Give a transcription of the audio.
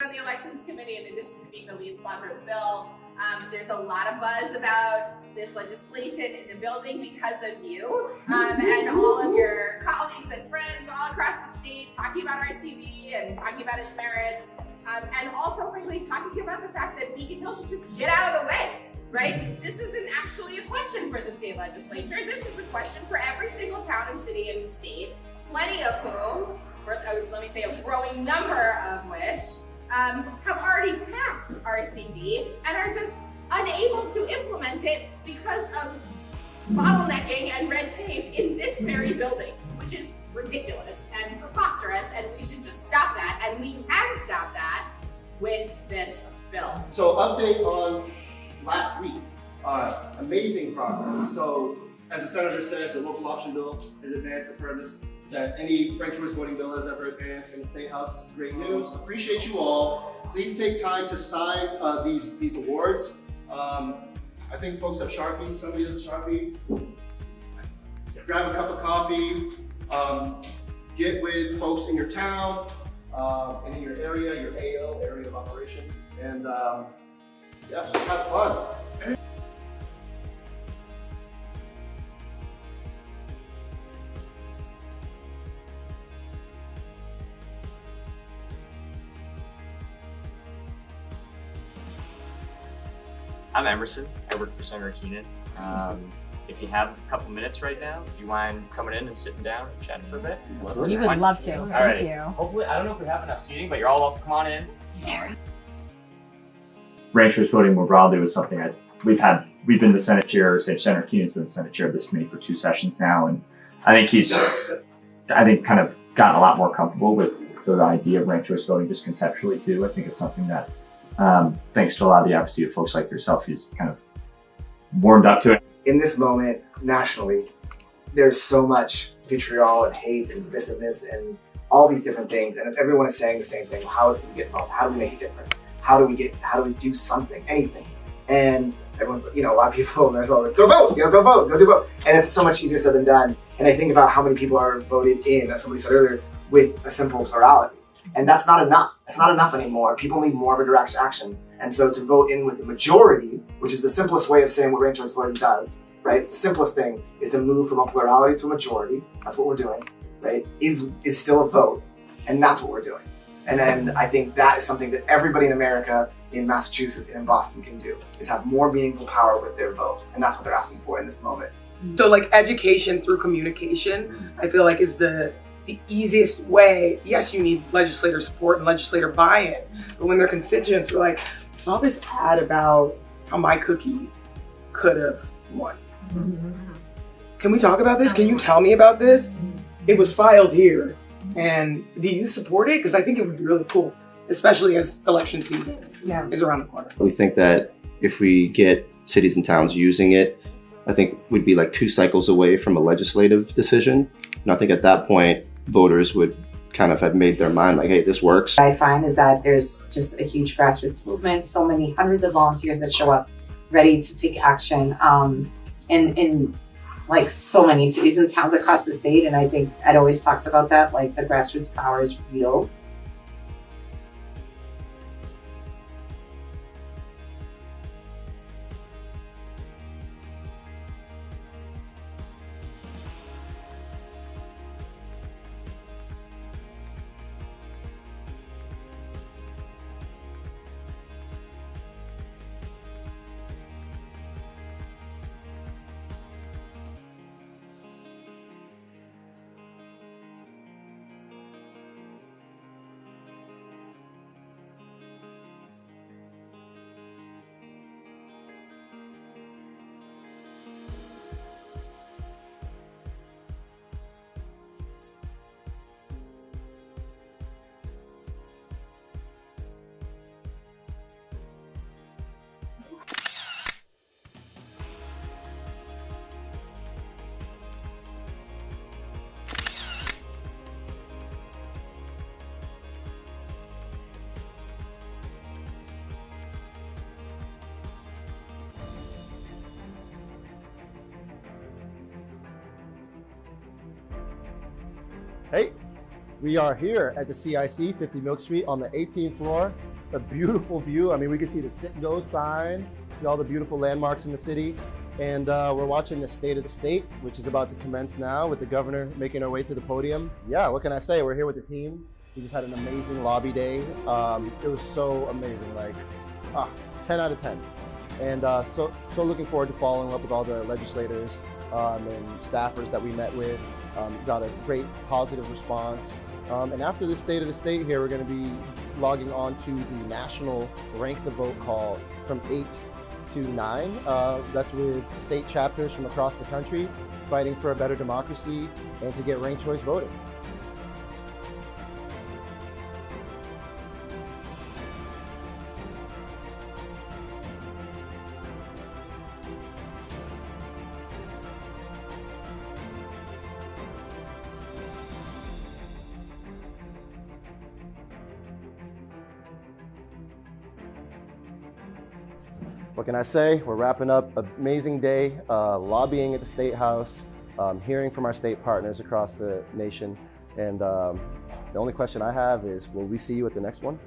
On the Elections Committee, in addition to being the lead sponsor of the bill, there's a lot of buzz about this legislation in the building because of you and all of your colleagues and friends all across the state talking about RCV and talking about its merits, and also frankly talking about the fact that Beacon Hill should just get out of the way, right? This isn't actually a question for the state legislature. This is a question for every single town and city in the state, plenty of whom, or let me say a growing number of which, have already passed RCV and are just unable to implement it because of bottlenecking and red tape in this very building, which is ridiculous and preposterous, and we should just stop that, and we can stop that with this bill. So update on last week, amazing progress. So as the Senator said, the local option bill has advanced the furthest that any ranked choice voting bill has ever advanced in the State House. This is great news. Appreciate you all. Please take time to sign these awards. I think folks have Sharpies. Somebody has a Sharpie. Grab a cup of coffee. Get with folks in your town and in your area, your AO, area of operation, and yeah, let's have fun. I'm Emerson. I work for Senator Keenan. If you have a couple minutes right now, do you mind coming in and sitting down and chatting for a bit? We would love to. All Thank right. you. Hopefully, I don't know if we have enough seating, but you're all welcome. Come on in. Sarah. Ranked choice voting more broadly was something we've been the Senate chair, Senator Keenan's been the Senate chair of this committee for 2 sessions now, and I think he's kind of gotten a lot more comfortable with the idea of ranked choice voting just conceptually too. I think it's something that, thanks to a lot of the advocacy of folks like yourself, he's kind of warmed up to it. In this moment, nationally, there's so much vitriol and hate and divisiveness and all these different things, and if everyone is saying the same thing, how do we get involved? How do we make a difference? How do we do something, anything? And everyone's, a lot of people, there's all like, go vote, go vote, go do vote. And it's so much easier said than done. And I think about how many people are voted in, as somebody said earlier, with a simple plurality. And that's not enough. It's not enough anymore. People need more of a direct action. And so to vote in with the majority, which is the simplest way of saying what ranked choice voting does, right? It's the simplest thing is to move from a plurality to a majority. That's what we're doing, right? Is still a vote. And that's what we're doing. And then I think that is something that everybody in America, in Massachusetts, and in Boston can do, is have more meaningful power with their vote. And that's what they're asking for in this moment. So like education through communication, I feel like is the easiest way. Yes, you need legislator support and legislator buy-in, but when their constituents are like, saw this ad about how my cookie could have won. Can we talk about this? Can you tell me about this? It was filed here. And do you support it? Because I think it would be really cool, especially as election season is around the corner. We think that if we get cities and towns using it, I think we'd be like 2 cycles away from a legislative decision. And I think at that point, voters would kind of have made their mind like, hey, this works. What I find is that there's just a huge grassroots movement, so many hundreds of volunteers that show up ready to take action in like so many cities and towns across the state. And I think Ed always talks about that, like the grassroots power is real. Hey, we are here at the CIC, 50 Milk Street on the 18th floor. a beautiful view. I mean, we can see the Sit and Go sign, see all the beautiful landmarks in the city. And we're watching the State of the State, which is about to commence now with the governor making her way to the podium. Yeah, what can I say? We're here with the team. We just had an amazing lobby day. It was so amazing, like 10 out of 10. And so looking forward to following up with all the legislators and staffers that we met with. Got a great positive response. And after this State of the State here, we're going to be logging on to the national Rank the Vote call from 8 to 9. That's with state chapters from across the country fighting for a better democracy and to get ranked choice voting. What can I say? We're wrapping up an amazing day, lobbying at the State House, hearing from our state partners across the nation. And the only question I have is, will we see you at the next one?